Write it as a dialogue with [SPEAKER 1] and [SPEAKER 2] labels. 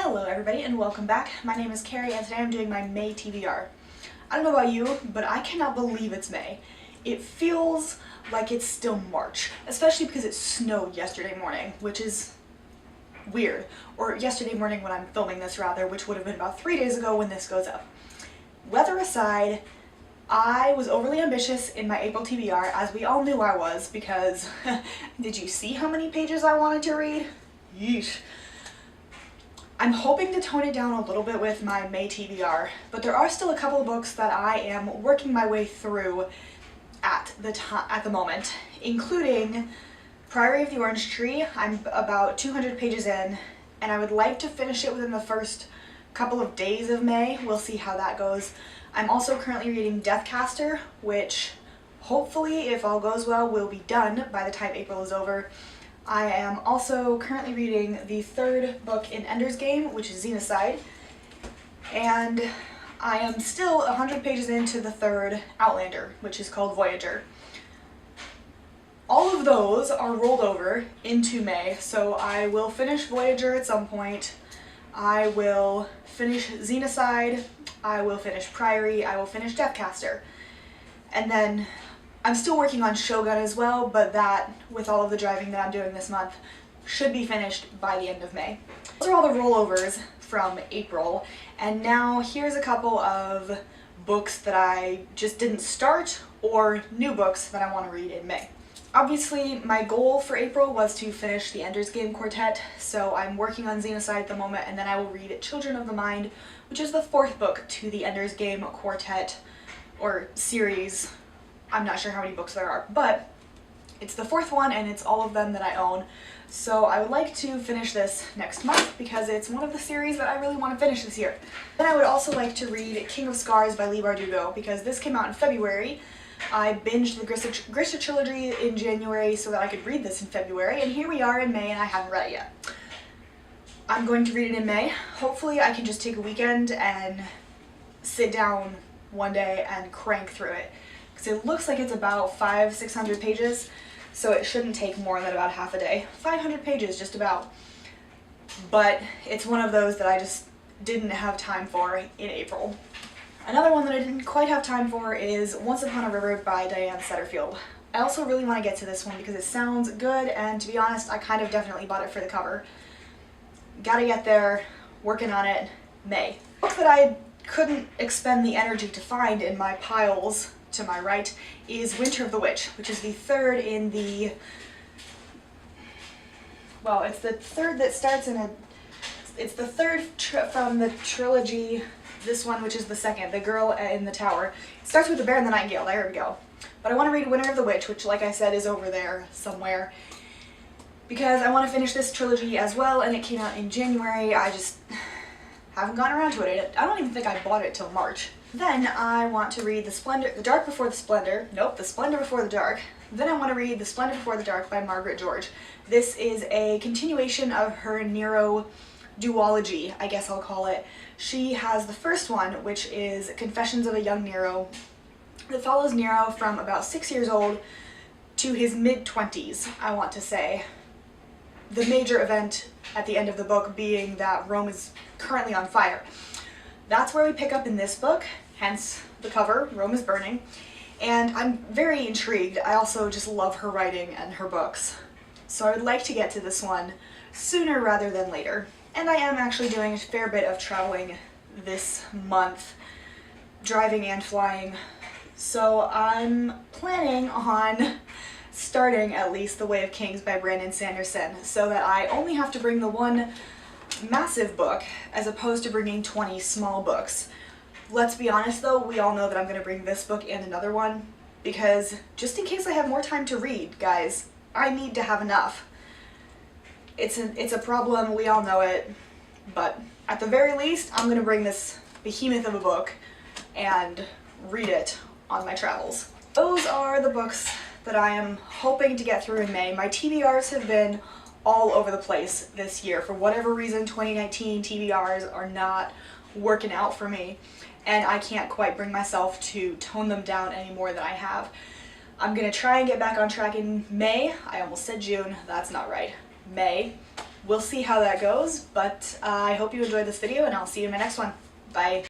[SPEAKER 1] Hello everybody and welcome back. My name is Kari and today I'm doing my May TBR. I don't know about you, but I cannot believe it's May. It feels like it's still March, especially because it snowed yesterday morning, which is weird. Or yesterday morning when I'm filming this rather, which would have been about 3 days ago when this goes up. Weather aside, I was overly ambitious in my April TBR, as we all knew I was, because did you see how many pages I wanted to read? Yeesh. I'm hoping to tone it down a little bit with my May TBR, but there are still a couple of books that I am working my way through at the moment, including Priory of the Orange Tree. I'm about 200 pages in, and I would like to finish it within the first couple of days of May. We'll see how that goes. I'm also currently reading Deathcaster, which hopefully, if all goes well, will be done by the time April is over. I am also currently reading the third book in Ender's Game, which is Xenocide, and I am still 100 pages into the third Outlander, which is called Voyager. All of those are rolled over into May, so I will finish Voyager at some point. I will finish Xenocide, I will finish Priory, I will finish Deathcaster, and then I'm still working on Shogun as well, but that, with all of the driving that I'm doing this month, should be finished by the end of May. Those are all the rollovers from April, and now here's a couple of books that I just didn't start, or new books that I want to read in May. Obviously, my goal for April was to finish the Ender's Game Quartet, so I'm working on Xenocide at the moment, and then I will read Children of the Mind, which is the fourth book to the Ender's Game Quartet, or series. I'm not sure how many books there are, but it's the fourth one and it's all of them that I own. So I would like to finish this next month because it's one of the series that I really want to finish this year. Then I would also like to read King of Scars by Leigh Bardugo because this came out in February. I binged the Grisha trilogy in January so that I could read this in February, and here we are in May and I haven't read it yet. I'm going to read it in May. Hopefully I can just take a weekend and sit down one day and crank through it. Because it looks like it's about 500-600 pages, so it shouldn't take more than about half a day. 500 pages, just about. But it's one of those that I just didn't have time for in April. Another one that I didn't quite have time for is Once Upon a River by Diane Setterfield. I also really want to get to this one because it sounds good, and to be honest, I kind of definitely bought it for the cover. Gotta get there, working on it, May. A book that I couldn't expend the energy to find in my piles to my right is Winter of the Witch, which is the third in the, well, it's the third that starts in a, it's the third from the trilogy, this one, which is the second, The Girl in the Tower. It starts with The Bear and the Nightingale, there we go. But I want to read Winter of the Witch, which, like I said, is over there somewhere, because I want to finish this trilogy as well, and it came out in January. I just haven't gotten around to it. I don't even think I bought it till March. Then I want to read The Dark Before the Splendor. Nope, The Splendor Before the Dark. Then I want to read The Splendor Before the Dark by Margaret George. This is a continuation of her Nero duology, I guess I'll call it. She has the first one, which is Confessions of a Young Nero, that follows Nero from about 6 years old to his mid-20s, I want to say. The major event at the end of the book being that Rome is currently on fire. That's where we pick up in this book, hence the cover, Rome is Burning, and I'm very intrigued. I also just love her writing and her books, so I would like to get to this one sooner rather than later. And I am actually doing a fair bit of traveling this month, driving and flying, so I'm planning on starting at least The Way of Kings by Brandon Sanderson, so that I only have to bring the one massive book as opposed to bringing 20 small books. Let's be honest though, we all know that I'm going to bring this book and another one, because just in case I have more time to read, guys, I need to have enough. It's a problem, we all know it, but at the very least I'm going to bring this behemoth of a book and read it on my travels. Those are the books that I am hoping to get through in May. My TBRs have been all over the place this year. For whatever reason, 2019 TBRs are not working out for me, and I can't quite bring myself to tone them down any more than I have. I'm gonna try and get back on track in May. I almost said June, that's not right. May. we'll see how that goes, but I hope you enjoyed this video and I'll see you in my next one. Bye.